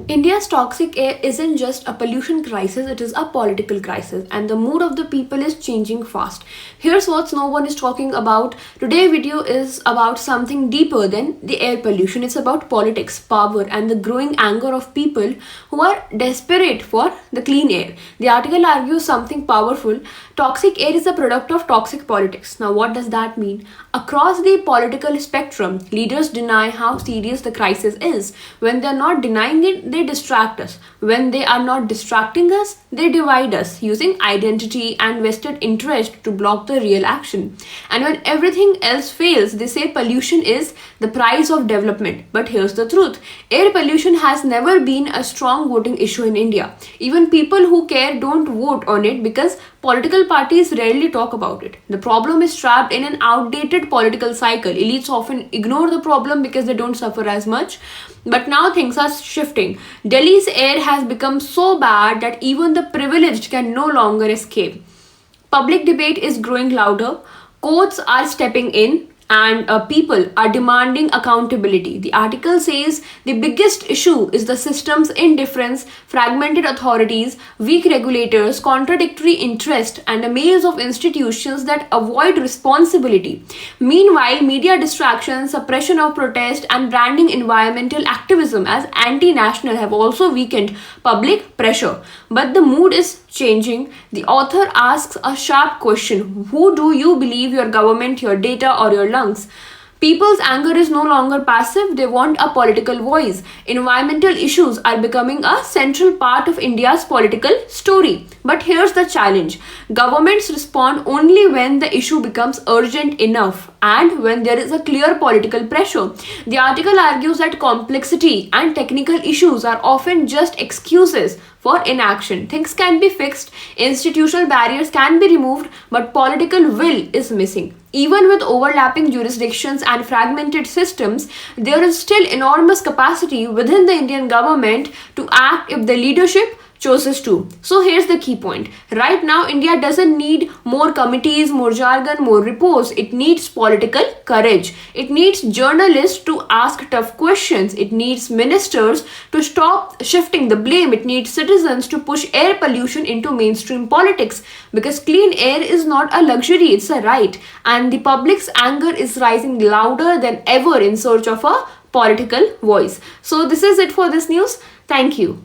India's toxic air isn't just a pollution crisis, it is a political crisis, and the mood of the people is changing fast. Here's what no one is talking about. Today's video is about something deeper than the air pollution. It's about politics, power, and the growing anger of people who are desperate for the clean air. The article argues something powerful. Toxic air is a product of toxic politics. Now, what does that mean? Across the political spectrum, leaders deny how serious the crisis is. When they're not denying it, they distract us. When they are not distracting us, they divide us using identity and vested interest to block the real action. And when everything else fails, they say pollution is the price of development. But here's the truth. Air pollution has never been a strong voting issue in India. Even people who care don't vote on it because political parties rarely talk about it. The problem is trapped in an outdated political cycle. Elites often ignore the problem because they don't suffer as much. But now things are shifting. Delhi's air has become so bad that even the privileged can no longer escape. Public debate is growing louder. Courts are stepping in, and people are demanding accountability. The article says the biggest issue is the system's indifference, fragmented authorities, weak regulators, contradictory interest, and a maze of institutions that avoid responsibility. Meanwhile, media distraction, suppression of protest, and branding environmental activism as anti-national have also weakened public pressure. But the mood is changing. The author asks a sharp question: who do you believe, your government, your data, or your lungs? People's anger is no longer passive, they want a political voice. Environmental issues are becoming a central part of India's political story. But here's the challenge: governments respond only when the issue becomes urgent enough and when there is a clear political pressure. The article argues that complexity and technical issues are often just excuses for inaction. Things can be fixed, institutional barriers can be removed, but political will is missing. Even with overlapping jurisdictions and fragmented systems, there is still enormous capacity within the Indian government to act if the leadership chooses to. So here's the key point. Right now, India doesn't need more committees, more jargon, more reports. It needs political courage. It needs journalists to ask tough questions. It needs ministers to stop shifting the blame. It needs citizens to push air pollution into mainstream politics, because clean air is not a luxury, it's a right. And the public's anger is rising louder than ever in search of a political voice. So this is it for this news. Thank you.